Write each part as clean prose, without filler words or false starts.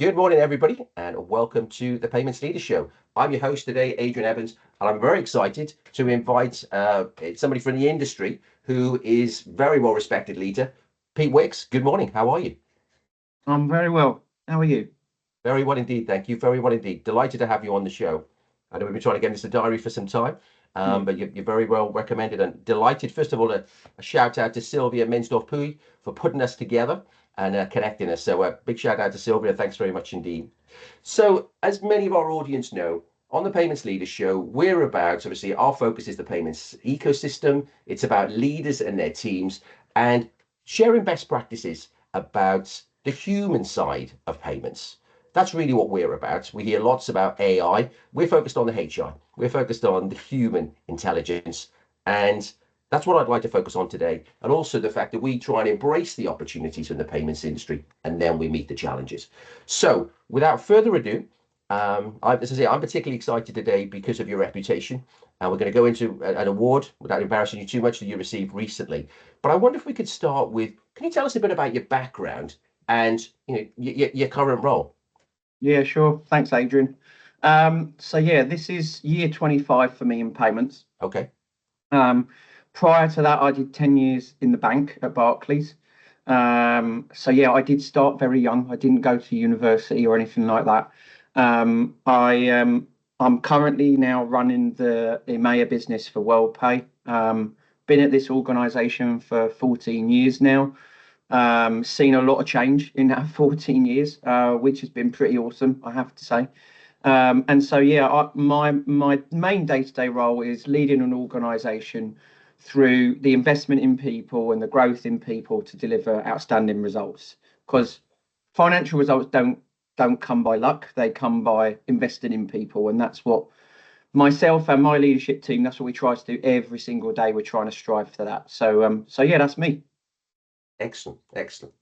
Good morning, everybody, and welcome to the Payments Leader Show. I'm your host today, Adrian Evans, and I'm very excited to invite somebody from the industry who is very well respected leader, Pete Wicks. Good morning. How are you? I'm very well. How are you? Very well indeed. Thank you. Very well indeed. Delighted to have you on the show. I know we've been trying to get into the diary for some time, Yeah. but you're very well recommended and delighted. First of all, a shout out to Sylvia Mensdorf-Puy for putting us together and connecting us. So a big shout out to Sylvia. Thanks very much indeed. So, as many of our audience know, on the Payments Leaders Show, we're about, obviously, our focus is the payments ecosystem. It's about leaders and their teams and sharing best practices about the human side of payments. That's really what we're about. We hear lots about AI. We're focused on the HR. We're focused on the human intelligence. And that's what I'd like to focus on today. And also the fact that we try and embrace the opportunities in the payments industry and then we meet the challenges. So without further ado, as I say, I'm particularly excited today because of your reputation. And we're going to go into an award without embarrassing you too much that you received recently. But I wonder if we could start with, can you tell us a bit about your background and your current role? Yeah, sure. Thanks, Adrian. This is year 25 for me in payments. Okay. Prior to that, I did 10 years in the bank at Barclays. I did start very young. I didn't go to university or anything like that. I'm currently now running the EMEA business for WorldPay. Been at this organisation for 14 years now. Seen a lot of change in that 14 years, which has been pretty awesome, I have to say. My main day-to-day role is leading an organisation through the investment in people and the growth in people to deliver outstanding results. Because financial results don't come by luck; they come by investing in people, and that's what myself and my leadership team. That's what we try to do every single day. We're trying to strive for that. That's me. Excellent, excellent.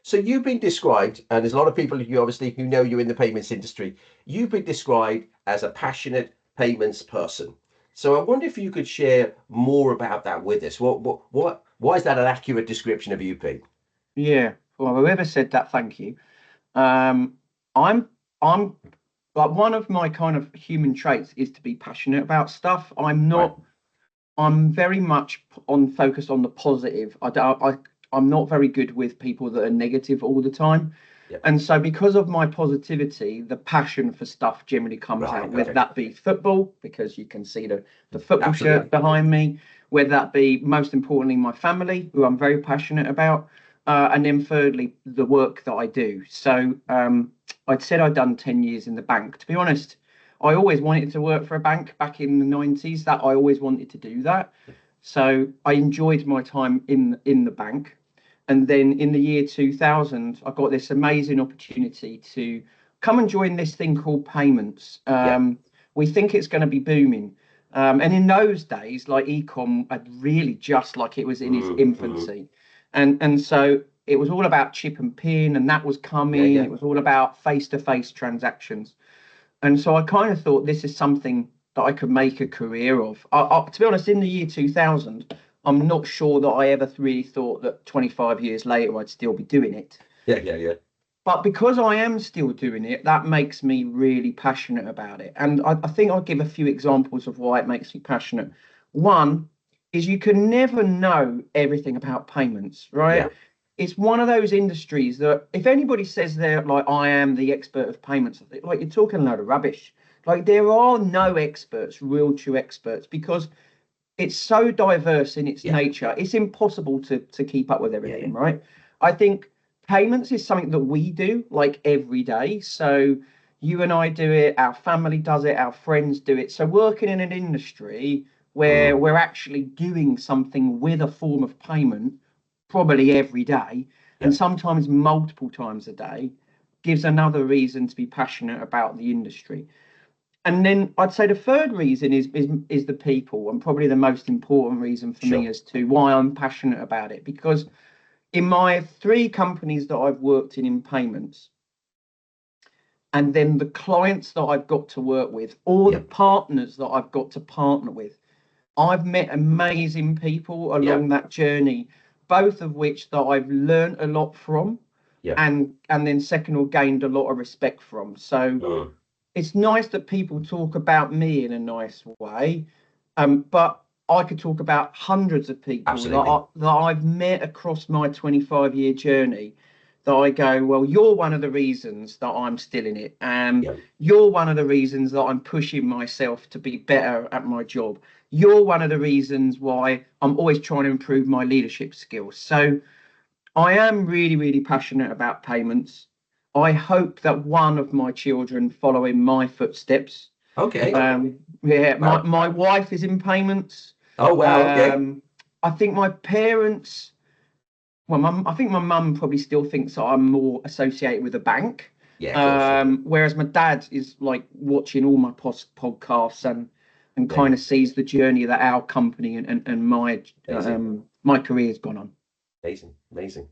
So you've been described, and there's a lot of people you obviously who know you in the payments industry. You've been described as a passionate payments person. So I wonder if you could share more about that with us. Why is that an accurate description of you, Pete? Yeah. Well, whoever said that, thank you. Um, I'm I'm like one of my kind of human traits is to be passionate about stuff. Right. I'm very much on focused on the positive. I'm not very good with people that are negative all the time. Yeah. And so because of my positivity, the passion for stuff generally comes Right. out, whether Okay. that be football, because you can see the football Absolutely. shirt behind me, whether that be most importantly my family, who I'm very passionate about, and then thirdly, the work that I do. I'd said I'd done 10 years in the bank. To be honest, I always wanted to work for a bank back in the 90s, that I always wanted to do that. So I enjoyed my time in the bank. And then in the year 2000, I got this amazing opportunity to come and join this thing called payments. Yeah. We think it's going to be booming. And in those days, like ecom had really just like it was in its Mm. infancy. And so it was all about chip and pin, and that was Yeah. coming. Yeah. It was all about face-to-face transactions. And so I kind of thought this is something that I could make a career of. To be honest, in the year 2000, I'm not sure that I ever really thought that 25 years later I'd still be doing it. Yeah. Yeah. Yeah. But because I am still doing it, that makes me really passionate about it. And I think I'll give a few examples of why it makes me passionate. One is you can never know everything about payments, right? Yeah. It's one of those industries that if anybody says they're like, I am the expert of payments, I think, like you're talking a load of rubbish. Like there are no experts, real true experts, because it's so diverse in its Yeah. nature. It's impossible to keep up with Yeah. Yeah. everything, right? I think payments is something that we do like every day. So you and I do it, our family does it, our friends do it. So working in an industry where Mm. we're actually doing something with a form of payment probably every day and Yeah. sometimes multiple times a day gives another reason to be passionate about the industry. And then I'd say the third reason is the people, and probably the most important reason for me Sure. as to why I'm passionate about it. Because in my three companies that I've worked in payments, and then the clients that I've got to work with, or the Yeah. partners that I've got to partner with, I've met amazing people Yeah. along that journey, both of which that I've learned a lot from, Yeah. and then second all, gained a lot of respect from. So it's nice that people talk about me in a nice way, but I could talk about hundreds of people Absolutely. that I've met across my 25-year journey that I go, well, you're one of the reasons that I'm still in it. Yeah. You're one of the reasons that I'm pushing myself to be better at my job. You're one of the reasons why I'm always trying to improve my leadership skills. So I am really, really passionate about payments. I hope that one of my children follow in my footsteps. Okay. Yeah, Wow. my wife is in payments. Oh, wow. Okay. I think my parents, I think my mum probably still thinks that I'm more associated with a bank. Yeah, of course. Whereas my dad is like watching all my podcasts and kind of Amazing. sees the journey that our company and my career has gone on. Amazing.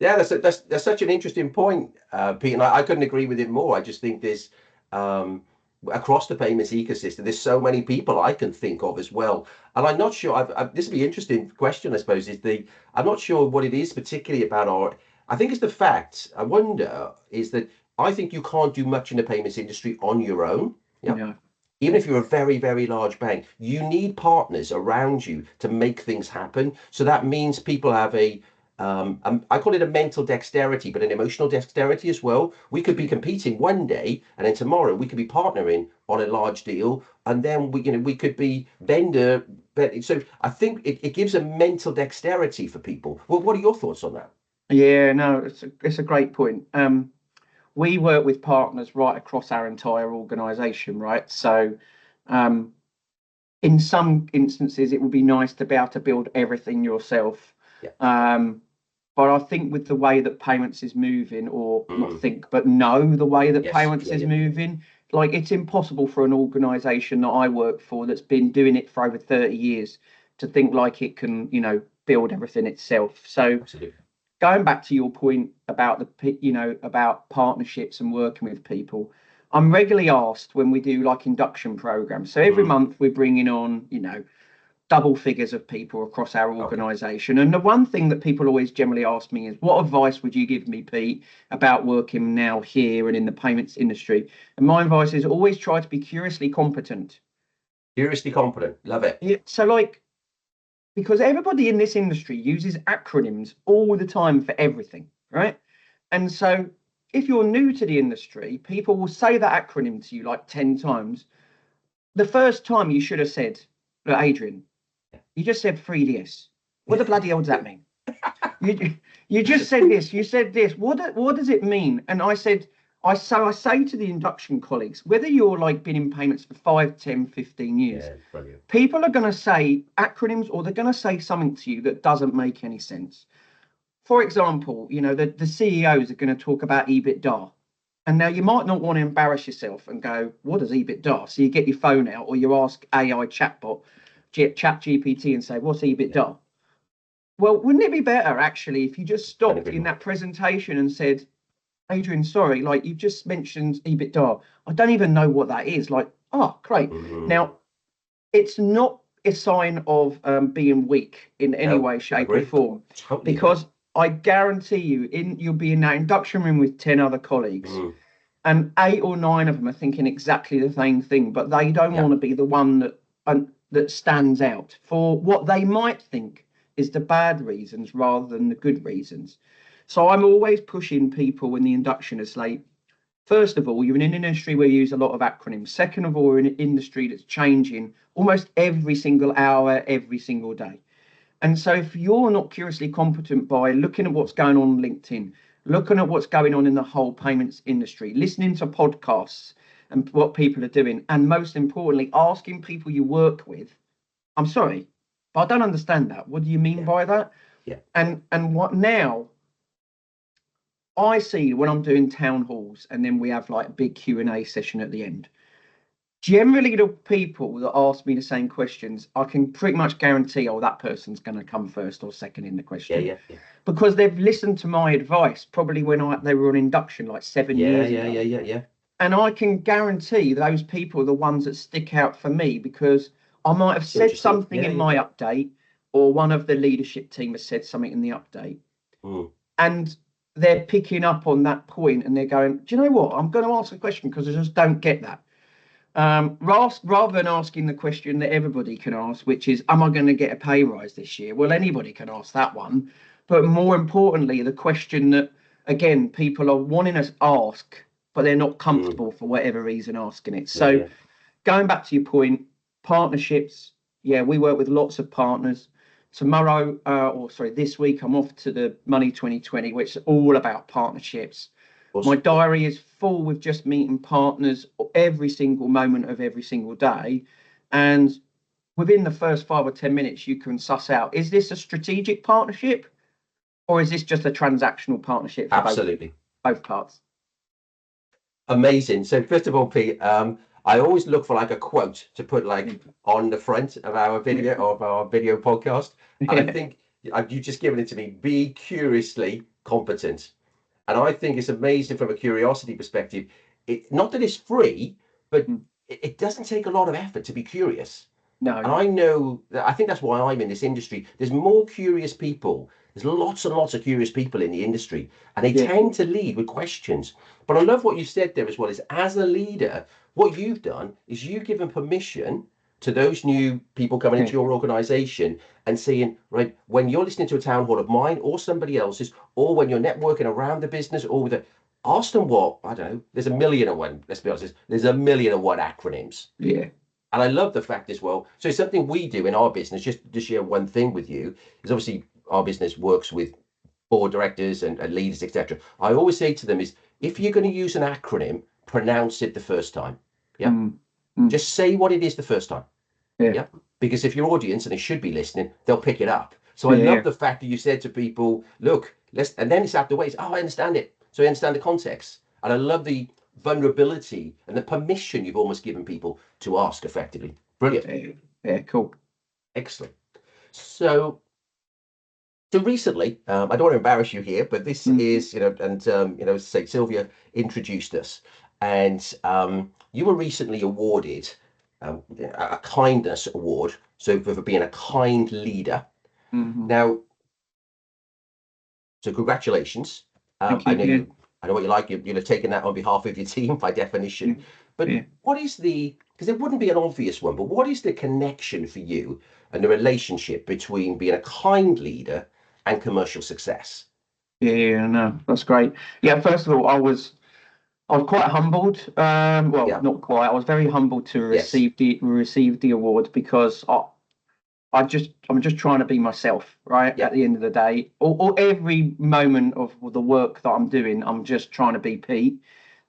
Yeah, that's such an interesting point, Pete, and I couldn't agree with it more. I just think there's across the payments ecosystem, there's so many people I can think of as well. And I'm not sure. This would be an interesting question, I suppose. I'm not sure what it is particularly about our. I think it's the fact. I wonder is that I think you can't do much in the payments industry on your own. Yeah. Yeah. Even if you're a very, very large bank, you need partners around you to make things happen. So that means people have I call it a mental dexterity, but an emotional dexterity as well. We could be competing one day, and then tomorrow we could be partnering on a large deal, and then we could be vendor. So I think it gives a mental dexterity for people. Well, what are your thoughts on that? Yeah, no, it's a great point. We work with partners right across our entire organization, right? So, in some instances, it would be nice to be able to build everything yourself. Yeah. But I think with the way that payments is moving, or not Mm. think, but know the way that Yes. payments is moving, like it's impossible for an organization that I work for that's been doing it for over 30 years to think like it can, build everything itself. So Absolutely. going back to your point about about partnerships and working with people, I'm regularly asked when we do like induction programs. So every month we're bringing on, double figures of people across our organization. And the one thing that people always generally ask me is, what advice would you give me, Pete, about working now here and in the payments industry? And my advice is always try to be curiously competent. Curiously competent. Love it. Yeah, so because everybody in this industry uses acronyms all the time for everything, right? And so if you're new to the industry, people will say that acronym to you like 10 times. The first time you should have said, look, Adrian, you just said 3DS. What the bloody hell does that mean? You just said this, you said this. What does it mean? And I say to the induction colleagues, whether you're like been in payments for 5, 10, 15 years, Brilliant. people are going to say acronyms, or they're going to say something to you that doesn't make any sense. For example, the CEOs are going to talk about EBITDA. And now you might not want to embarrass yourself and go, what is EBITDA? So you get your phone out or you ask AI chatbot, Chat GPT, and say, what's EBITDA? Yeah. Well, wouldn't it be better actually if you just stopped in that presentation and said, Adrian, sorry, like you just mentioned EBITDA. I don't even know what that is. Like, oh, great. Now, it's not a sign of being weak in any way, shape, or form. Totally because I guarantee you, you'll be in that induction room with 10 other colleagues, and 8 or 9 of them are thinking exactly the same thing, but they don't want to be the one that stands out for what they might think is the bad reasons rather than the good reasons. So I'm always pushing people when the induction is late. First of all, you're in an industry where you use a lot of acronyms. Second of all, you're in an industry that's changing almost every single hour, every single day. And so if you're not curiously competent by looking at what's going on LinkedIn, looking at what's going on in the whole payments industry, listening to podcasts and what people are doing, and most importantly, asking people you work with, I'm sorry, but I don't understand that. What do you mean by that? Yeah. And what now? I see when I'm doing town halls and then we have like a big Q&A session at the end. Generally, the people that ask me the same questions, I can pretty much guarantee, that person's going to come first or second in the question. Yeah. Because they've listened to my advice probably when they were on induction like 7 years ago. Yeah. And I can guarantee those people are the ones that stick out for me because I might have said something in my update, or one of the leadership team has said something in the update. And they're picking up on that point and they're going, do you know what? I'm going to ask a question because I just don't get that. Rather than asking the question that everybody can ask, which is, am I going to get a pay rise this year? Well, anybody can ask that one. But more importantly, the question that, again, people are wanting us ask, but they're not comfortable for whatever reason asking it. So going back to your point, partnerships. Yeah, we work with lots of partners. Tomorrow, this week, I'm off to the Money 2020, which is all about partnerships. Awesome. My diary is full with just meeting partners every single moment of every single day. And within the first 5 or 10 minutes, you can suss out, is this a strategic partnership or is this just a transactional partnership? For Absolutely. Both parts. Amazing. So first of all, Pete, I always look for like a quote to put like on the front of our video podcast. And I think you've just given it to me. Be curiously competent. And I think it's amazing from a curiosity perspective. It's not that it's free, but it doesn't take a lot of effort to be curious. No. And I know that I think that's why I'm in this industry. There's more curious people. There's lots and lots of curious people in the industry, and they tend to lead with questions. But I love what you said there as well, is as a leader, what you've done is you've given permission to those new people coming into your organization and saying, right, when you're listening to a town hall of mine or somebody else's, or when you're networking around the business or with ask them what, I don't know, there's a million and one, let's be honest, there's a million and one acronyms. Yeah. And I love the fact as well. So it's something we do in our business, just to share one thing with you, is obviously our business works with board directors and leaders, etc. I always say to them is, if you're going to use an acronym, pronounce it the first time. Yeah. Just say what it is the first time. Yeah. Because if your audience, and they should be listening, they'll pick it up. So I love the fact that you said to people, look, and then it's out the way. It's, I understand it. So I understand the context. And I love the vulnerability and the permission you've almost given people to ask effectively. Brilliant. Yeah, cool. Excellent. So recently, I don't want to embarrass you here, but this is, say Sylvia introduced us, and you were recently awarded a kindness award, so for being a kind leader. Now, so congratulations. I know what you like. You'll have taken that on behalf of your team by definition. But what is because it wouldn't be an obvious one, but what is the connection for you and the relationship between being a kind leader and commercial success? No, that's great. Yeah, first of all, I was quite humbled. Not quite. I was very humbled to receive the award because I'm just trying to be myself, right? At the end of the day, or every moment of the work that I'm doing, I'm just trying to be Pete,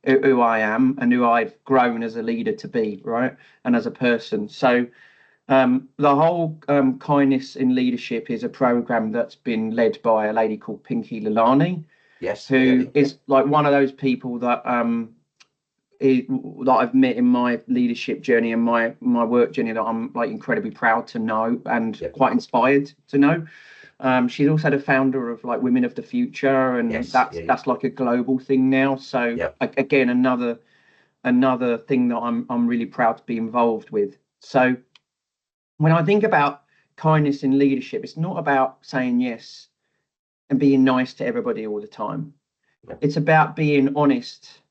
who I am and who I've grown as a leader to be, right? And as a person. So the whole Kindness in Leadership is a program that's been led by a lady called Pinky Lalani. Yes. Who is like one of those people that that I've met in my leadership journey and my work journey that I'm like incredibly proud to know and quite inspired to know. She's also the founder of like Women of the Future, and that's like a global thing now. So again, another thing that I'm really proud to be involved with. So when I think about kindness in leadership, it's not about saying yes and being nice to everybody all the time. It's about being honest.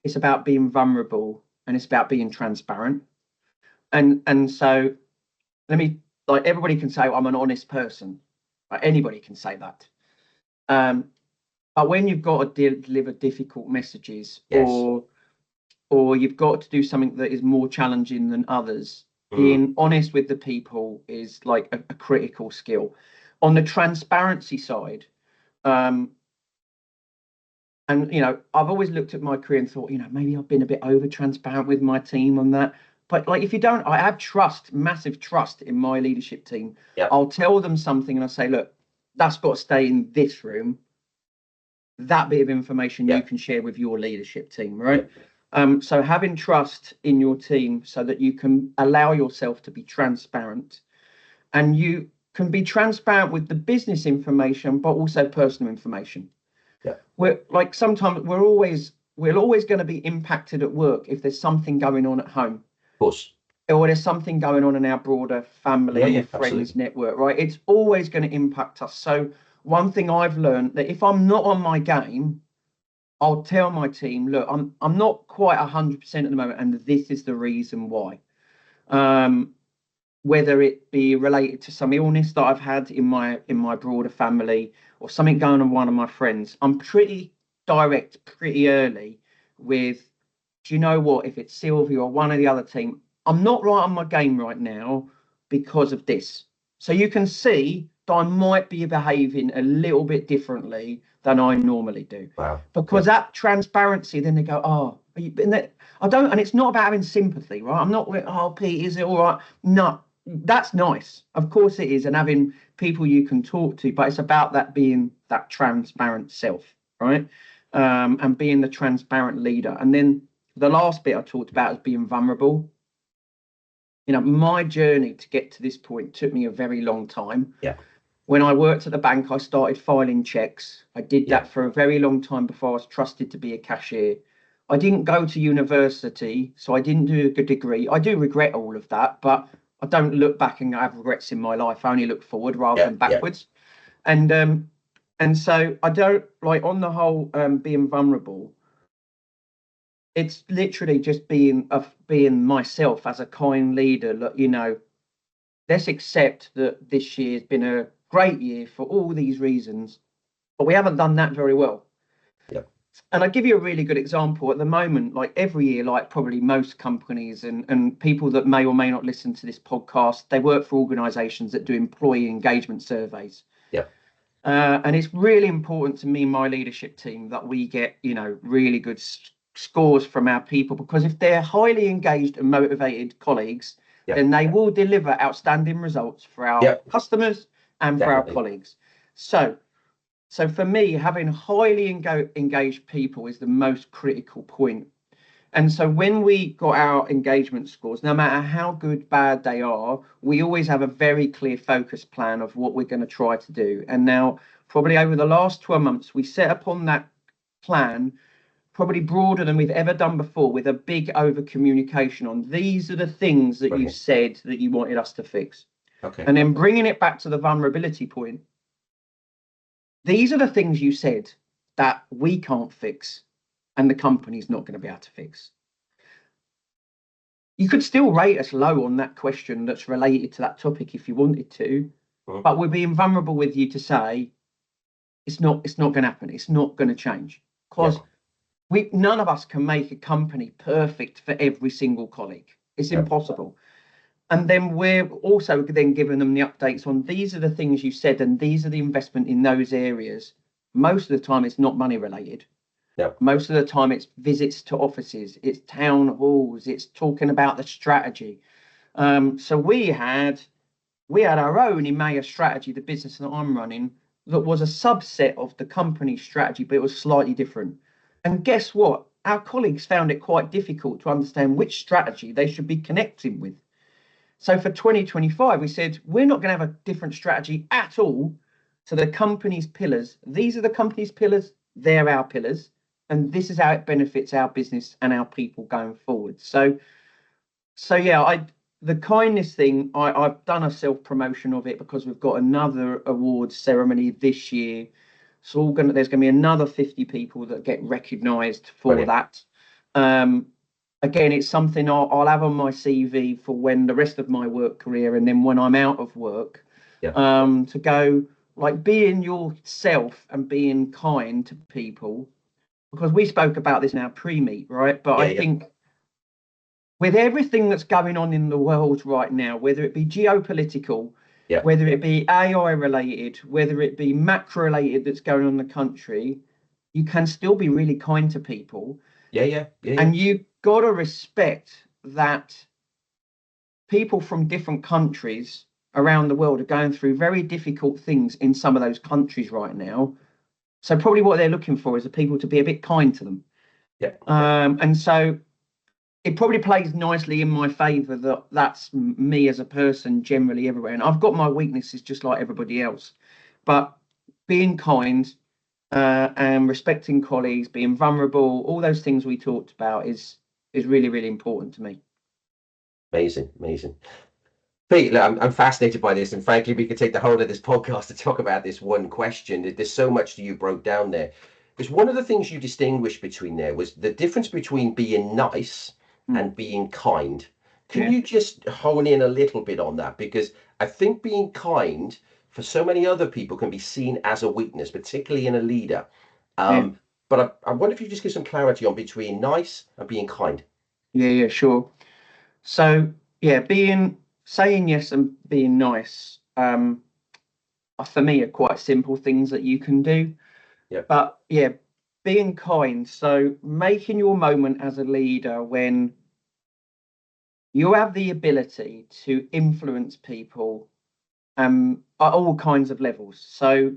It's about being vulnerable, and it's about being transparent. And so everybody can say, I'm an honest person. Right? Anybody can say that. But when you've got to deliver difficult messages or you've got to do something that is more challenging than others, being honest with the people is like a critical skill. On the transparency side, and, I've always looked at my career and thought, maybe I've been a bit over transparent with my team on that. But like, if you don't, I have massive trust in my leadership team. I'll tell them something and I say, look, that's got to stay in this room. That bit of information you can share with your leadership team, right? So having trust in your team so that you can allow yourself to be transparent, and you can be transparent with the business information, but also personal information. We're like, sometimes we're always going to be impacted at work if there's something going on at home. Of course. Or there's something going on in our broader family and friends network, right? It's always going to impact us. So one thing I've learned that if I'm not on my game, I'll tell my team, look, I'm not quite 100% at the moment, and this is the reason why. Whether it be related to some illness that I've had in my broader family, or something going on with one of my friends, I'm pretty direct pretty early with, do you know what? If it's Sylvia or one of the other team, I'm not right on my game right now because of this. So you can see that I might be behaving a little bit differently than I normally do. Wow. Because that transparency, then they go, oh, I don't, and it's not about having sympathy, right? I'm not, oh, Pete, is it all right? No, that's nice. Of course it is, and having people you can talk to, but it's about that being that transparent self, right? And being the transparent leader. And then the last bit I talked about is being vulnerable. You know, my journey to get to this point took me a very long time. Yeah. When I worked at the bank, I started filing checks. I did that for a very long time before I was trusted to be a cashier. I didn't go to university, so I didn't do a good degree. I do regret all of that, but I don't look back and have regrets in my life. I only look forward rather than backwards. And so I don't like, on the whole, being vulnerable. It's literally just being myself as a kind leader. Look, you know, let's accept that this year has been a great year for all these reasons, but we haven't done that very well. Yeah. And I'll give you a really good example. At the moment, like every year, like probably most companies and people that may or may not listen to this podcast, they work for organizations that do employee engagement surveys. Yeah. And it's really important to me and my leadership team that we get, you know, really good scores from our people, because if they're highly engaged and motivated colleagues, then they will deliver outstanding results for our customers and for our colleagues. So for me, having highly engaged people is the most critical point. And so when we got our engagement scores, no matter how good, bad they are, we always have a very clear focus plan of what we're going to try to do. And now, probably over the last 12 months, we set upon that plan probably broader than we've ever done before, with a big over communication on these are the things that you said that you wanted us to fix. Okay. And then bringing it back to the vulnerability point. These are the things you said that we can't fix and the company's not going to be able to fix. You could still rate us low on that question that's related to that topic if you wanted to, but we're being vulnerable with you to say it's not going to happen. It's not going to change, because none of us can make a company perfect for every single colleague. It's impossible. And then we're also then giving them the updates on these are the things you said and these are the investment in those areas. Most of the time it's not money related. Most of the time it's visits to offices, it's town halls, it's talking about the strategy. So we had our own Emmaus strategy, the business that I'm running, that was a subset of the company's strategy, but it was slightly different. And guess what? Our colleagues found it quite difficult to understand which strategy they should be connecting with. So for 2025, we said, we're not going to have a different strategy at all to the company's pillars. These are the company's pillars. They're our pillars. And this is how it benefits our business and our people going forward. So yeah, the kindness thing, I've done a self-promotion of it because we've got another awards ceremony this year. So there's going to be another 50 people that get recognised for that. Again, it's something I'll have on my CV for when the rest of my work career, and then when I'm out of work, to go like being yourself and being kind to people, because we spoke about this in our pre-meet, right? But I think with everything that's going on in the world right now, whether it be geopolitical, whether it be AI related, whether it be macro related that's going on in the country, you can still be really kind to people. And you got to respect that people from different countries around the world are going through very difficult things in some of those countries right now. So probably what they're looking for is the people to be a bit kind to them. And so it probably plays nicely in my favour that that's me as a person generally everywhere. And I've got my weaknesses just like everybody else. But being kind and respecting colleagues, being vulnerable, all those things we talked about is really, really important to me. Amazing. Pete, look, I'm fascinated by this, and frankly, we could take the whole of this podcast to talk about this one question. There's so much that you broke down there. Because one of the things you distinguished between there was the difference between being nice Mm, and being kind. Can yeah, you just hone in a little bit on that? Because I think being kind for so many other people can be seen as a weakness, particularly in a leader. yeah, But I wonder if you just give some clarity on between nice and being kind. yeah, sure. So yeah, being saying yes and being nice, for me are quite simple things that you can do. Yeah, But yeah, being kind. So making your moment as a leader when you have the ability to influence people at all kinds of levels. So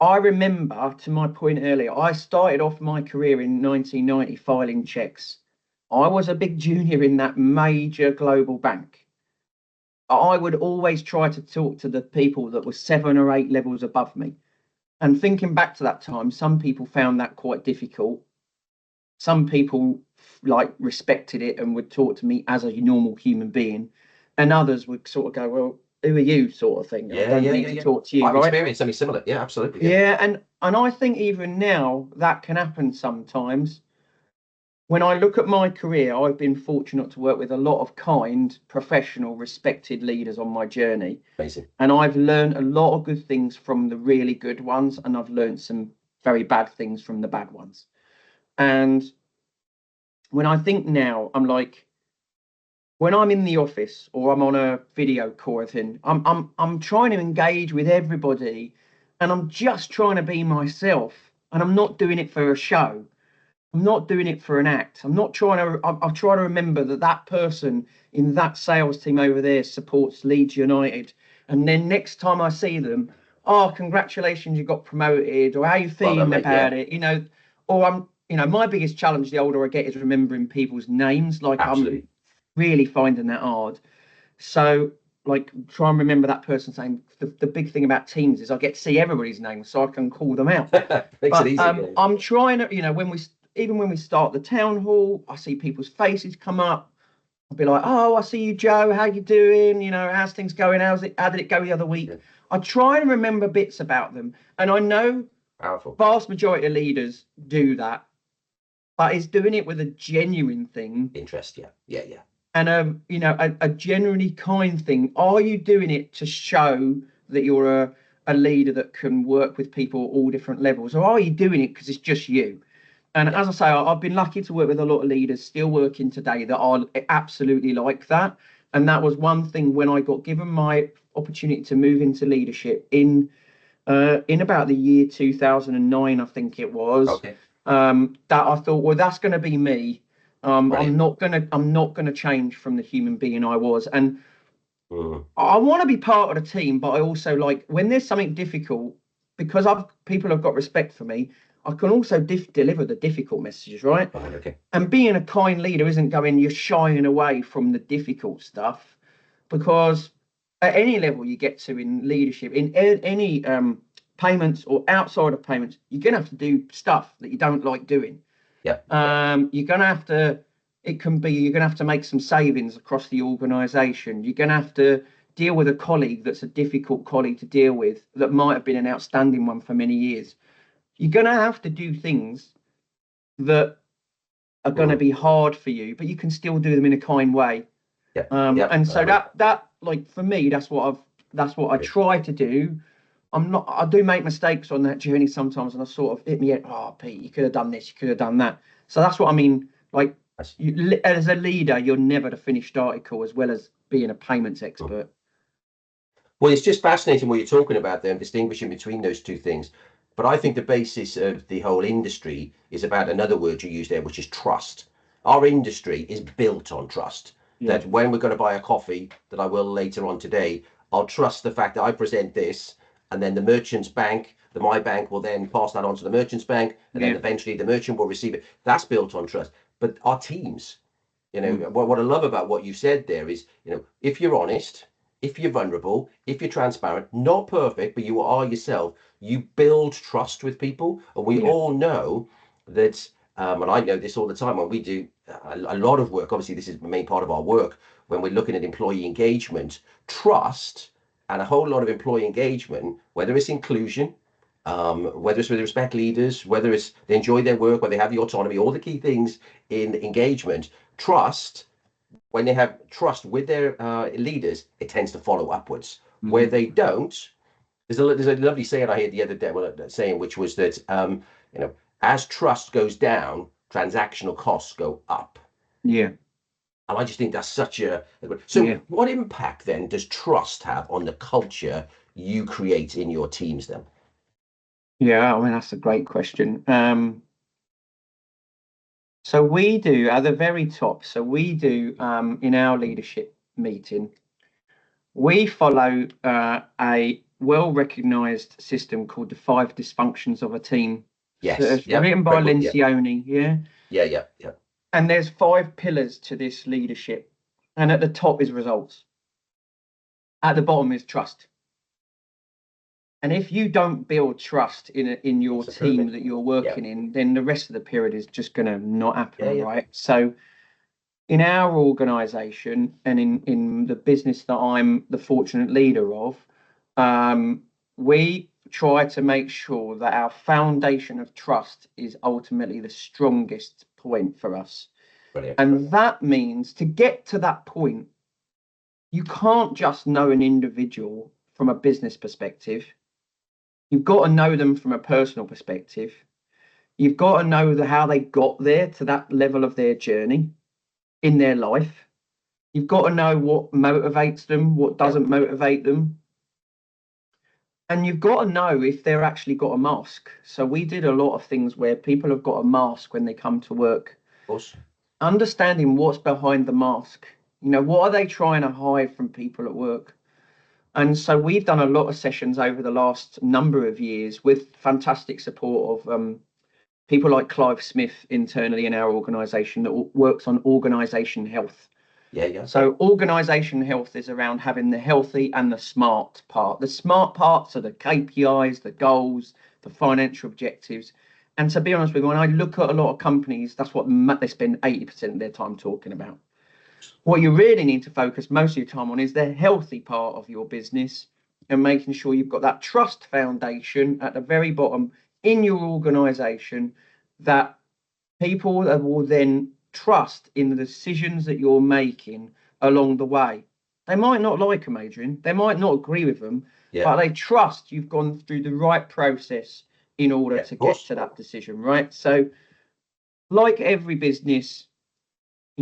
I remember, to my point earlier, I started off my career in 1990 filing checks. I was a big junior in that major global bank. I would always try to talk to the people that were 7 or 8 levels above me. And thinking back to that time, some people found that quite difficult. Some people like respected it and would talk to me as a normal human being, and others would sort of go, "Well, who are you?" sort of thing. I yeah, don't yeah, need yeah, to yeah. talk to you, I've right? experienced something similar. Yeah, absolutely. Yeah. Yeah, and I think even now that can happen sometimes. When I look at my career, I've been fortunate to work with a lot of kind, professional, respected leaders on my journey. Amazing. And I've learned a lot of good things from the really good ones, and I've learned some very bad things from the bad ones. And when I think now, I'm like, when I'm in the office or I'm on a video call or thing, I'm trying to engage with everybody, and I'm just trying to be myself, and I'm not doing it for a show. I'm not doing it for an act. I'm not trying to. I'm trying to remember that that person in that sales team over there supports Leeds United, and then next time I see them, oh, congratulations, you got promoted, or how you Well done, feeling mate. Yeah, about it, or my biggest challenge the older I get is remembering people's names. Like I'm absolutely. really finding that hard. So like try and remember that person saying the big thing about teams is I get to see everybody's name so I can call them out. Makes it But easy. Yeah. I'm trying to, when even when we start the town hall, I see people's faces come up. I'll be like, "Oh, I see you, Joe. How you doing? How's things going? How did it go the other week?" Yeah. I try and remember bits about them, and I know Powerful. vast majority of leaders do that, but it's doing it with a genuine thing Interest. Yeah, yeah, yeah. and a genuinely kind thing. Are you doing it to show that you're a leader that can work with people at all different levels, or are you doing it because it's just you? And Yeah. as I say, I've been lucky to work with a lot of leaders still working today that are absolutely like that. And that was one thing when I got given my opportunity to move into leadership in about the year 2009, I think it was. Okay. That I thought, well, that's going to be me. I'm Brilliant. not gonna change from the human being I was, and Mm. I want to be part of the team. But I also like when there's something difficult, because people have got respect for me. I can also deliver the difficult messages, right? Fine. Okay. And being a kind leader isn't going you're shying away from the difficult stuff, because at any level you get to in leadership, in any payments or outside of payments, you're gonna have to do stuff that you don't like doing. Yeah. Yeah. You're gonna have to. It can be you're gonna have to make some savings across the organisation. You're gonna have to deal with a colleague that's a difficult colleague to deal with that might have been an outstanding one for many years. You're gonna have to do things that are going to Mm. be hard for you, but you can still do them in a kind way. Yeah. Yeah. And I so agree. that like for me, that's what I Agree. try to do. I do make mistakes on that journey sometimes, and I sort of hit me at, oh, Pete, you could have done this, you could have done that. So that's what I mean. Like That's- as a leader, you're never the finished article, as well as being a payments mm. expert. Well, it's just fascinating what you're talking about there and distinguishing between those two things. But I think the basis of the whole industry is about another word you use there, which is trust. Our industry is built on trust. Yeah, That when we're going to buy a coffee, that I will later on today, I'll trust the fact that I present this, and then the merchant's bank, my bank will then pass that on to the merchant's bank, and then yeah, eventually the merchant will receive it. That's built on trust. But our teams, mm, what I love about what you said there is, if you're honest, if you're vulnerable, if you're transparent, not perfect, but you are yourself, you build trust with people. And we yeah, all know that And I know this all the time when we do a lot of work. Obviously, this is the main part of our work when we're looking at employee engagement, trust, and a whole lot of employee engagement, whether it's inclusion, whether it's with respect leaders, whether it's they enjoy their work, whether they have the autonomy, all the key things in engagement, trust. When they have trust with their leaders, it tends to follow upwards. Where they don't, there's a lovely saying I heard the other day, saying which was that as trust goes down, transactional costs go up. Yeah. And I just think that's such a so. What impact then does trust have on the culture you create in your teams then? Yeah, I mean that's a great question. So we do at the very top. So we do in our leadership meeting, we follow a well-recognized system called the 5 dysfunctions of a team. Yes, so it's written by Lencioni. Yeah. And there's 5 pillars to this leadership, and at the top is results. At the bottom is trust. And if you don't build trust in your team that you're working in, then the rest of the period is just going to not happen, right? So in our organization and in the business that I'm the fortunate leader of, we try to make sure that our foundation of trust is ultimately the strongest point for us. Brilliant. And that means to get to that point, you can't just know an individual from a business perspective. You've got to know them from a personal perspective. You've got to know how they got there to that level of their journey in their life. You've got to know what motivates them, what doesn't motivate them. And you've got to know if they're actually got a mask. So we did a lot of things where people have got a mask when they come to work. Of course. Understanding what's behind the mask. What are they trying to hide from people at work? And so we've done a lot of sessions over the last number of years with fantastic support of people like Clive Smith internally in our organisation that works on organisation health. Yeah. So organisation health is around having the healthy and the smart part. The smart parts are the KPIs, the goals, the financial objectives. And to be honest with you, when I look at a lot of companies, that's what they spend 80% of their time talking about. What you really need to focus most of your time on is the healthy part of your business and making sure you've got that trust foundation at the very bottom in your organization that people will then trust in the decisions that you're making along the way. They might not like them, Adrian. They might not agree with them, but they trust you've gone through the right process in order to get to that decision, right? So like every business,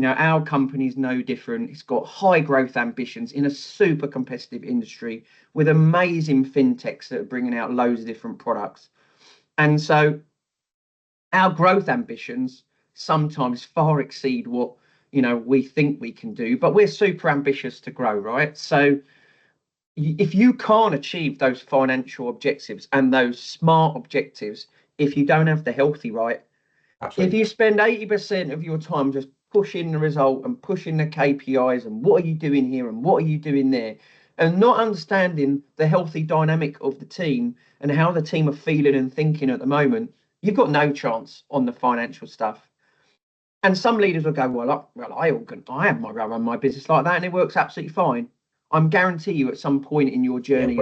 our company is no different. It's got high growth ambitions in a super competitive industry with amazing fintechs that are bringing out loads of different products. And so our growth ambitions sometimes far exceed what, we think we can do, but we're super ambitious to grow, right? So if you can't achieve those financial objectives and those smart objectives, if you don't have the healthy right, absolutely. If you spend 80% of your time just pushing the result and pushing the KPIs and what are you doing here and what are you doing there, and not understanding the healthy dynamic of the team and how the team are feeling and thinking at the moment, you've got no chance on the financial stuff. And some leaders will go, I have run my business like that and it works absolutely fine. I'm guarantee you at some point in your journey,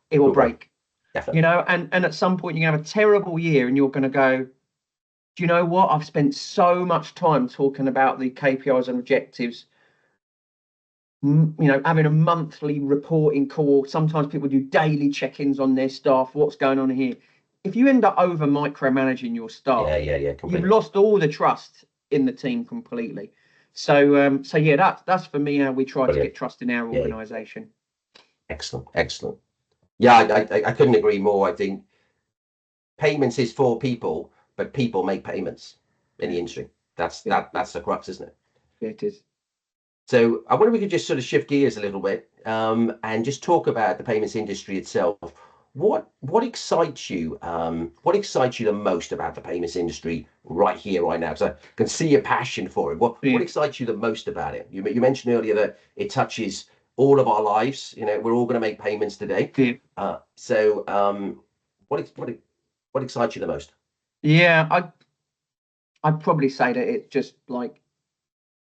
it will break. And at some point you have a terrible year and you're going to go, do you know what? I've spent so much time talking about the KPIs and objectives, having a monthly reporting call. Sometimes people do daily check-ins on their staff. What's going on here? If you end up over micromanaging your staff, you've lost all the trust in the team completely. So that's for me how we try to get trust in our organisation. Excellent. Yeah, I couldn't agree more. I think payments is for people, but people make payments in the industry. That's the crux, isn't it? Yeah, it is. So I wonder if we could just sort of shift gears a little bit and just talk about the payments industry itself. What excites you? What excites you the most about the payments industry right here, right now? Because I can see your passion for it. What excites you the most about it? You mentioned earlier that it touches all of our lives. We're all going to make payments today. So what excites you the most? Yeah, I'd probably say that it's just like,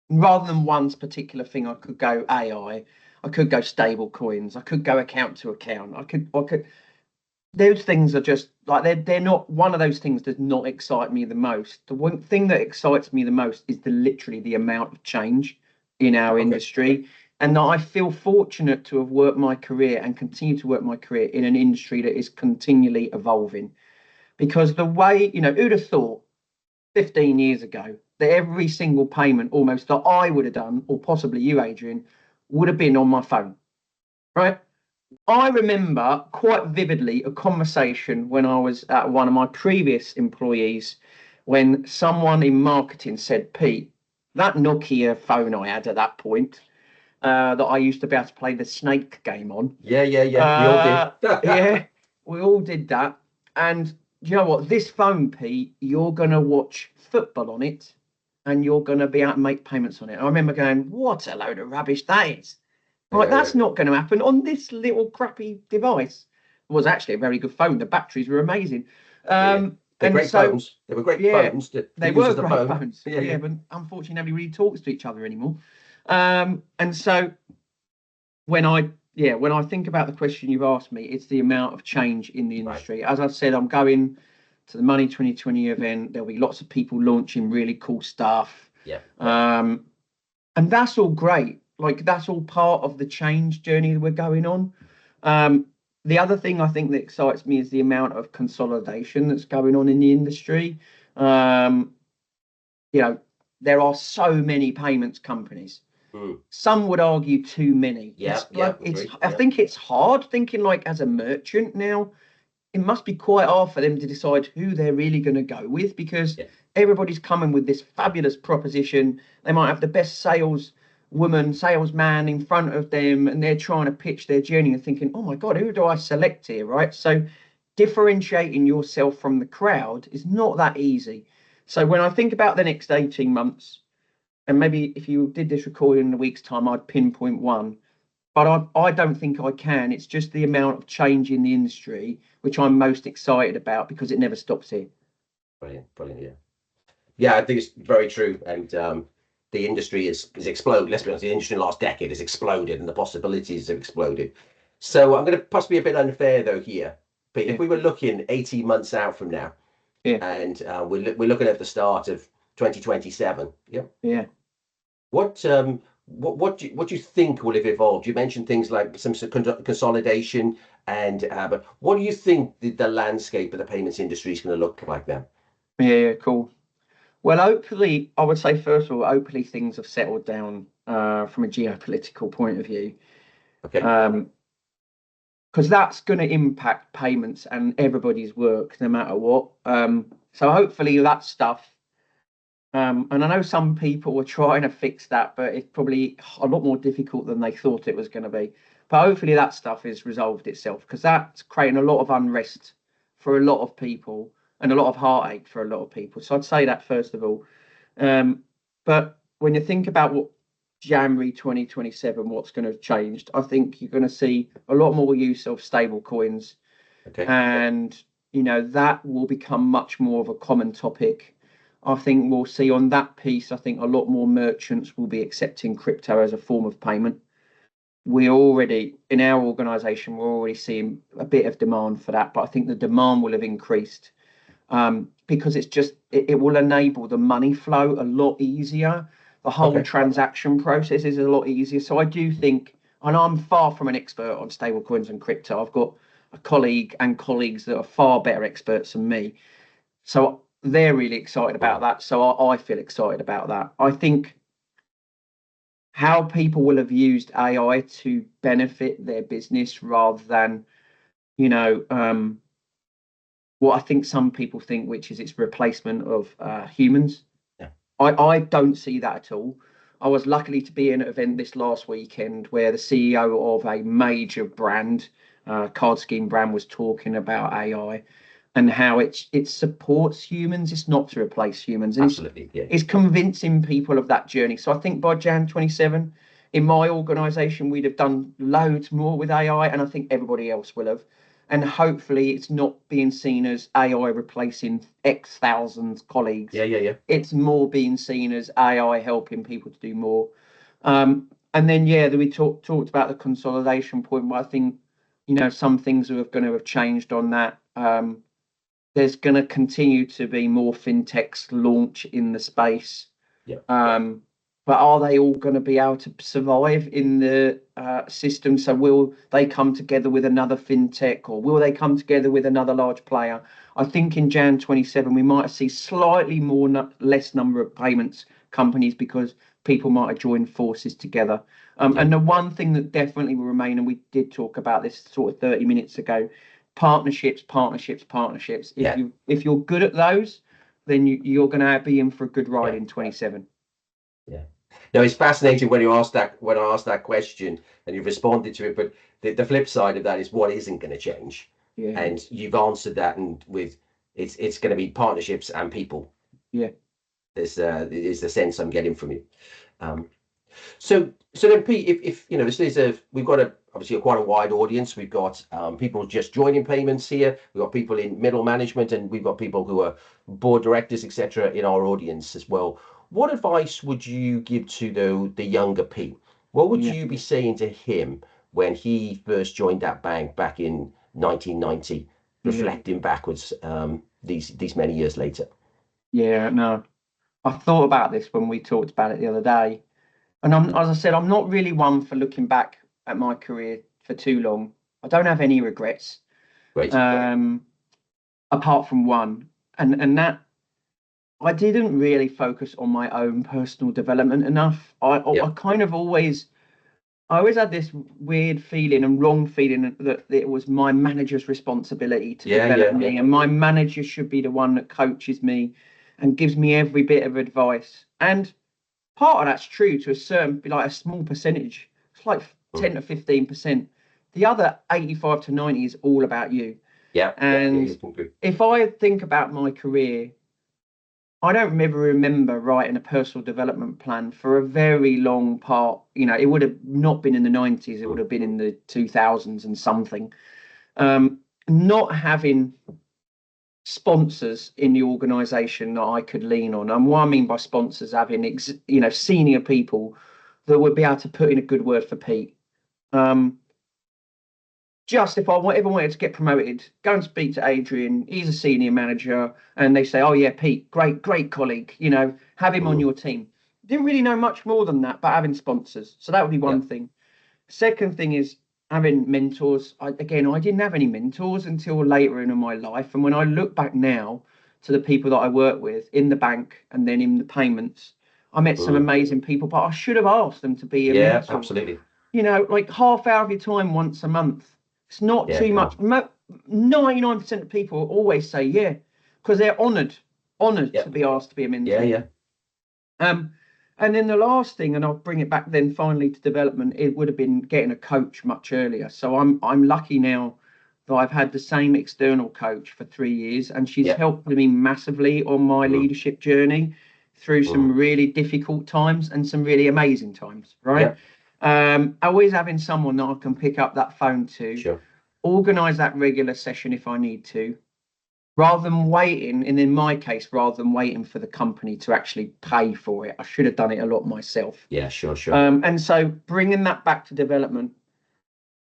rather than one particular thing, I could go AI, I could go stable coins, I could go account to account, I could. Those things are just like, they're not, one of those things does not excite me the most. The one thing that excites me the most is literally the amount of change in our Okay. industry, and that I feel fortunate to have worked my career and continue to work my career in an industry that is continually evolving. Because the way, who'd have thought 15 years ago that every single payment almost that I would have done, or possibly you, Adrian, would have been on my phone, right? I remember quite vividly a conversation when I was at one of my previous employees, when someone in marketing said, Pete, that Nokia phone I had at that point, that I used to be able to play the Snake game on. Yeah. We all did. Yeah, we all did that. And you know what? This phone, Pete, you're going to watch football on it and you're going to be able to make payments on it. I remember going, what a load of rubbish that is. Like, Yeah. that's not going to happen on this little crappy device. It was actually a very good phone. The batteries were amazing. They're And great so, phones. They were great yeah, phones. they use were as a great phone. phones. Yeah, yeah. But unfortunately, nobody really talks to each other anymore. And so when I think about the question you've asked me, it's the amount of change in the Right. industry. As I said, I'm going to the Money 2020 event. There'll be lots of people launching really cool stuff. Yeah. And that's all great. Like, that's all part of the change journey that we're going on. The other thing I think that excites me is the amount of consolidation that's going on in the industry. There are so many payments companies. Some would argue too many. Yeah, I think it's hard thinking, like, as a merchant now, it must be quite hard for them to decide who they're really going to go with, because everybody's coming with this fabulous proposition. They might have the best salesman in front of them, and they're trying to pitch their journey and thinking, oh my God, who do I select here, right? So differentiating yourself from the crowd is not that easy. So when I think about the next 18 months, and maybe if you did this recording in a week's time, I'd pinpoint one, but I don't think I can. It's just the amount of change in the industry, which I'm most excited about, because it never stops here. Brilliant. Yeah, I think it's very true. And the industry is exploded. Let's be honest, the industry in the last decade has exploded, and the possibilities have exploded. So I'm going to possibly be a bit unfair though here, but if we were looking 18 months out from now, and we're looking at the start of 2027, what do you think will have evolved? You mentioned things like some consolidation, and but what do you think the landscape of the payments industry is going to look like then? Yeah, cool. Well, hopefully, I would say, first of all, hopefully things have settled down from a geopolitical point of view. Okay. Because that's going to impact payments and everybody's work, no matter what. So hopefully that stuff. And I know some people were trying to fix that, but it's probably a lot more difficult than they thought it was going to be. But hopefully that stuff has resolved itself, because that's creating a lot of unrest for a lot of people and a lot of heartache for a lot of people. So I'd say that first of all. But when you think about what January 2027, what's going to have changed, I think you're going to see a lot more use of stable coins. Okay. And, that will become much more of a common topic. I think we'll see on that piece, I think a lot more merchants will be accepting crypto as a form of payment. We already, in our organization, we're already seeing a bit of demand for that, but I think the demand will have increased because it will enable the money flow a lot easier. The whole transaction process is a lot easier. So I do think, and I'm far from an expert on stable coins and crypto. I've got a colleague and colleagues that are far better experts than me. So they're really excited about that. So I feel excited about that. I think how people will have used AI to benefit their business rather than, what I think some people think, which is its replacement of humans. Yeah. I don't see that at all. I was lucky to be in an event this last weekend where the CEO of a major brand, card scheme brand, was talking about AI and how it supports humans. It's not to replace humans. And Absolutely, it's convincing people of that journey. So I think by Jan 27, in my organisation, we'd have done loads more with AI, and I think everybody else will have. and hopefully it's not being seen as AI replacing X thousands colleagues. Yeah. It's more being seen as AI helping people to do more. And then we talked about the consolidation point, but I think some things are going to have changed on that. There's going to continue to be more fintechs launch in the space. Yeah. But are they all going to be able to survive in the system? So will they come together with another fintech, or will they come together with another large player? I think in Jan 27 we might see slightly less number of payments companies, because people might have joined forces together. And the one thing that definitely will remain, and we did talk about this sort of 30 minutes ago, partnerships. If you're good at those, then you're going to be in for a good ride in 27. Yeah. No, it's fascinating when I asked that question and you've responded to it, but the flip side of that is what isn't going to change. Yeah. And you've answered that, and with it's going to be partnerships and people. Yeah. This is the sense I'm getting from you. So then, Pete, if we've got obviously quite a wide audience. We've got people just joining payments here. We've got people in middle management, and we've got people who are board directors, etc., in our audience as well. What advice would you give to the younger Pete? What would you be saying to him when he first joined that bank back in 1990, reflecting backwards these many years later? Yeah, no, I thought about this when we talked about it the other day. And as I said, I'm not really one for looking back at my career for too long. I don't have any regrets. Right. Apart from one. And that I didn't really focus on my own personal development enough. I kind of always had this weird feeling and wrong feeling that it was my manager's responsibility to develop me, and my manager should be the one that coaches me and gives me every bit of advice. And part of that's true to a certain, like a small percentage. It's like 10 to 15%. The other 85 to 90 is all about you. Yeah. And if I think about my career, I don't ever remember writing a personal development plan for a very long part. It would have not been in the 90s. It would have been in the 2000s and something. Not having sponsors in the organization that I could lean on. And what I mean by sponsors, having senior people that would be able to put in a good word for Pete. Just if I ever wanted to get promoted, go and speak to Adrian. He's a senior manager, and they say, "Oh yeah, Pete, great colleague. Have him on your team." Didn't really know much more than that, but having sponsors. So that would be one thing. Second thing is having mentors. I didn't have any mentors until later in my life. And when I look back now to the people that I work with in the bank and then in the payments, I met some amazing people, but I should have asked them to be a mentor. Yeah, absolutely. Like half hour of your time once a month. It's not too much. 99% of people always say because they're honoured to be asked to be a mentor. Yeah. And then the last thing, and I'll bring it back then finally to development, it would have been getting a coach much earlier. So I'm lucky now that I've had the same external coach for 3 years, and she's helped me massively on my leadership journey through some really difficult times and some really amazing times, right? Always having someone that I can pick up that phone to, organise that regular session if I need to, rather than waiting, and in my case, rather than waiting for the company to actually pay for it. I should have done it a lot myself. Yeah, sure. And so bringing that back to development,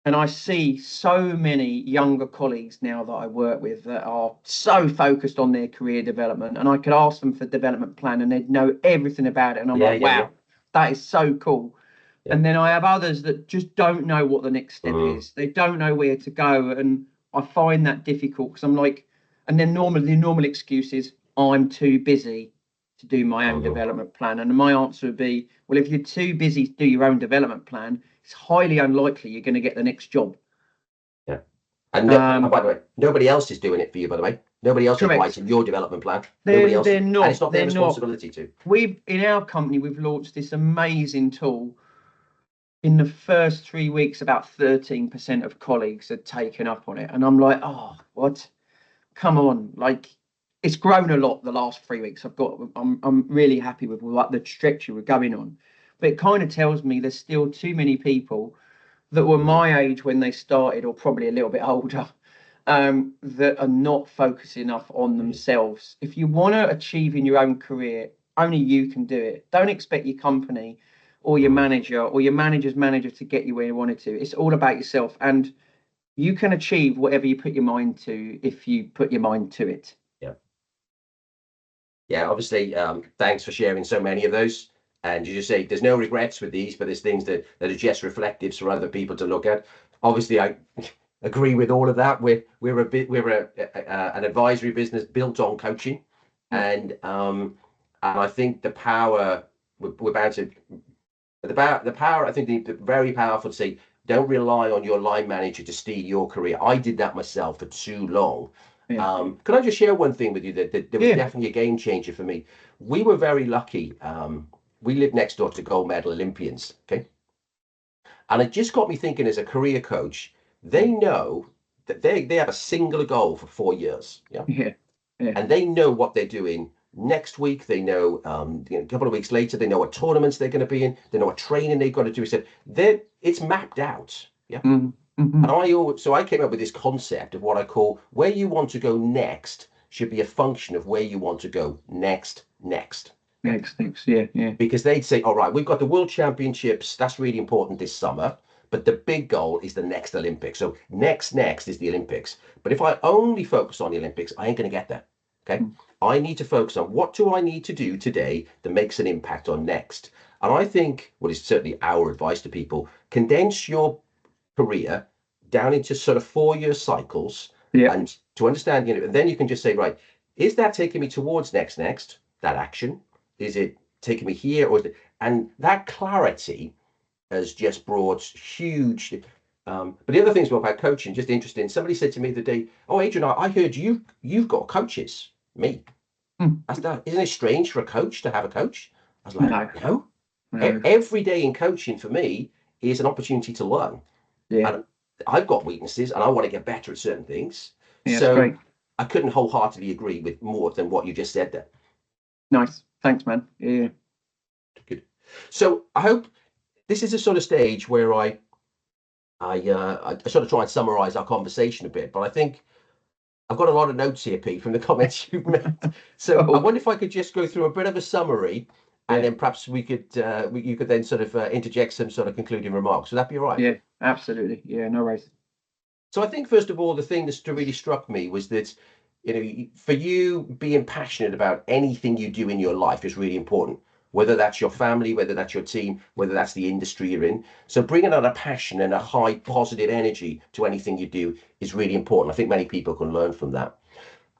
and I see so many younger colleagues now that I work with that are so focused on their career development, and I could ask them for a development plan and they'd know everything about it. And I'm wow, that is so cool. Yeah. And then I have others that just don't know what the next step is. They don't know where to go. And I find that difficult because I'm like, and then the normal excuse is I'm too busy to do my own development plan. And my answer would be, well, if you're too busy to do your own development plan, it's highly unlikely you're going to get the next job. Yeah. And by the way, nobody else is doing it for you, by the way. Nobody else is writing your development plan. Nobody else. They're not. And it's not their responsibility to. In our company, we've launched this amazing tool. In the first 3 weeks, about 13% of colleagues had taken up on it. And I'm like, oh, what? Come on. Like, it's grown a lot the last 3 weeks. I'm really happy with what the trajectory we're going on. But it kind of tells me there's still too many people that were my age when they started, or probably a little bit older, that are not focusing enough on themselves. If you want to achieve in your own career, only you can do it. Don't expect your company or your manager or your manager's manager to get you where you wanted to. It's all about yourself, and you can achieve whatever you put your mind to if you put your mind to it. Yeah. Yeah, obviously, thanks for sharing so many of those. And you just say there's no regrets with these, but there's things that are just reflectives for other people to look at. Obviously, I agree with all of that. We're an advisory business built on coaching, and I think the power we're about to the power. I think the very powerful to say don't rely on your line manager to steer your career. I did that myself for too long. Yeah. Can I just share one thing with you that was Yeah. definitely a game changer for me? We were very lucky. We lived next door to gold medal Olympians. Okay. And it just got me thinking as a career coach, they know that they have a singular goal for 4 years. Yeah. Yeah. Yeah. And they know what they're doing next week. They know, a couple of weeks later, they know what tournaments they're going to be in. They know what training they've got to do. He said, it's mapped out. Yeah. Mm-hmm. And so I came up with this concept of what I call where you want to go next should be a function of where you want to go next. Next. Yeah. Because they'd say, all right, we've got the World Championships. That's really important this summer. But the big goal is the next Olympics. So next is the Olympics. But if I only focus on the Olympics, I ain't going to get there. Okay. I need to focus on what do I need to do today that makes an impact on next. And I think what is certainly our advice to people, condense your career down into sort of 4-year cycles. Yeah. And to understand, and then you can just say, right, is that taking me towards next, that action? Is it taking me here? And that clarity has just brought huge. But the other things about coaching, just interesting. Somebody said to me the day, "Oh, Adrian, I heard you've got coaches." Me, that's that. Isn't it strange for a coach to have a coach? I was like, no. Every day in coaching for me is an opportunity to learn. Yeah. And I've got weaknesses, and I want to get better at certain things. Yeah, so great. I couldn't wholeheartedly agree with more than what you just said there. Nice. Thanks, man. Yeah. Good. So I hope this is a sort of stage where I sort of try and summarize our conversation a bit, but I think I've got a lot of notes here, Pete, from the comments you've made. So I wonder if I could just go through a bit of a summary, and then perhaps you could then sort of interject some sort of concluding remarks. Would that be all right? Yeah, absolutely. Yeah, no worries. So I think first of all, the thing that really struck me was that, for you being passionate about anything you do in your life is really important. Whether that's your family, whether that's your team, whether that's the industry you're in. So bringing out a passion and a high positive energy to anything you do is really important. I think many people can learn from that.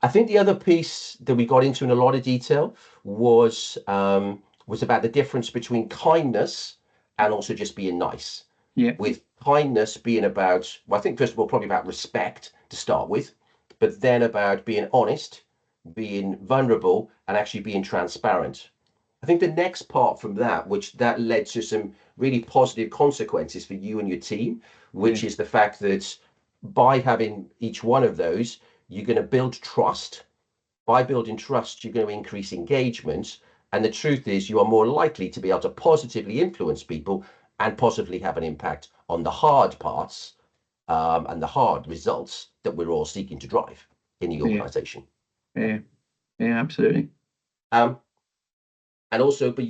I think the other piece that we got into in a lot of detail was about the difference between kindness and also just being nice. Yeah. With kindness being about, well, I think first of all, probably about respect to start with, but then about being honest, being vulnerable, and actually being transparent. I think the next part from that, which that led to some really positive consequences for you and your team, which is the fact that by having each one of those, you're going to build trust. By building trust, you're going to increase engagement. And the truth is, you are more likely to be able to positively influence people and possibly have an impact on the hard parts and the hard results that we're all seeking to drive in the organization. Yeah, absolutely. And also, but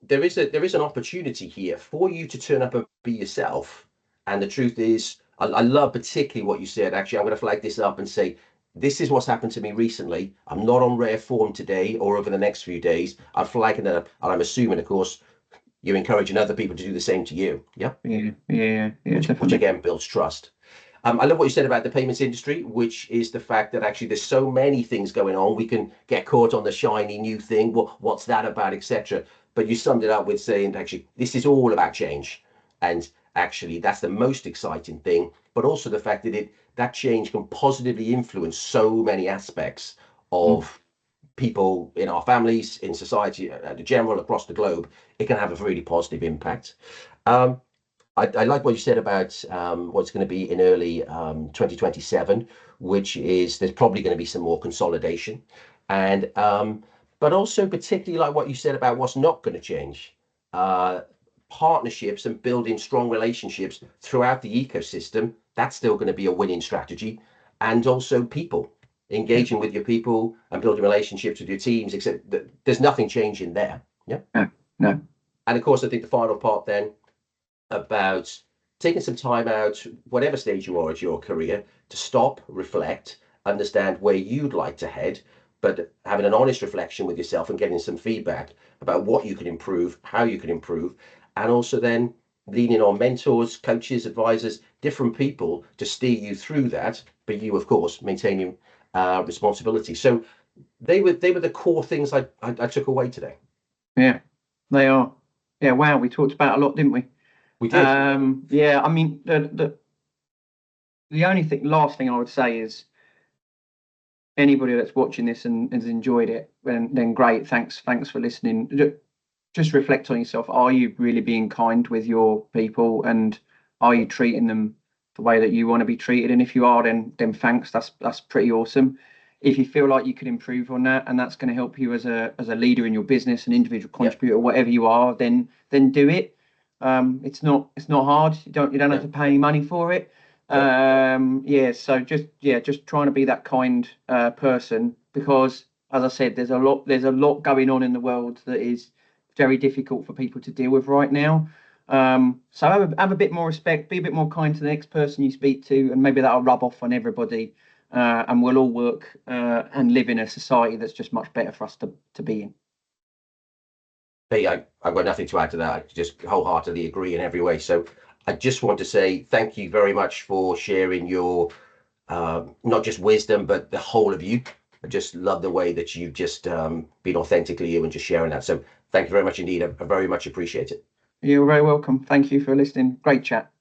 there is an opportunity here for you to turn up and be yourself. And the truth is, I love particularly what you said. Actually, I'm going to flag this up and say, this is what's happened to me recently. I'm not on rare form today or over the next few days. I'm flagging it up, and I'm assuming, of course, you're encouraging other people to do the same to you. Yeah. Which again builds trust. I love what you said about the payments industry, which is the fact that actually there's so many things going on. We can get caught on the shiny new thing. What's that about, etc. But you summed it up with saying, actually, this is all about change. And actually, that's the most exciting thing. But also the fact that that change can positively influence so many aspects of people in our families, in society, in general, across the globe. It can have a really positive impact. I like what you said about what's going to be in early 2027, which is there's probably going to be some more consolidation, and but also particularly like what you said about what's not going to change, partnerships and building strong relationships throughout the ecosystem. That's still going to be a winning strategy, and also people, engaging with your people and building relationships with your teams, except that there's nothing changing there. Yeah. No. And of course, I think the final part then about taking some time out, whatever stage you are at your career, to stop, reflect, understand where you'd like to head, but having an honest reflection with yourself and getting some feedback about what you can improve, how you can improve, and also then leaning on mentors, coaches, advisors, different people to steer you through that, but you, of course, maintaining responsibility. So they were the core things I took away today. Yeah, they are. Yeah, wow, we talked about a lot, didn't we? We did. Yeah, I mean, the only last thing I would say is anybody that's watching this and has enjoyed it, then great. Thanks for listening. Just reflect on yourself. Are you really being kind with your people, and are you treating them the way that you want to be treated? And if you are, then thanks. That's pretty awesome. If you feel like you can improve on that, and that's going to help you as a leader in your business, an individual contributor, whatever you are, then do it. It's not hard. You don't have to pay any money for it. So just trying to be that kind person, because as I said, there's a lot going on in the world that is very difficult for people to deal with right now. So have a bit more respect, be a bit more kind to the next person you speak to, and maybe that'll rub off on everybody, and we'll all work and live in a society that's just much better for us to be in. Hey, I've got nothing to add to that. I just wholeheartedly agree in every way. So I just want to say thank you very much for sharing your not just wisdom, but the whole of you. I just love the way that you've just been authentically you and just sharing that. So thank you very much indeed. I very much appreciate it. You're very welcome. Thank you for listening. Great chat.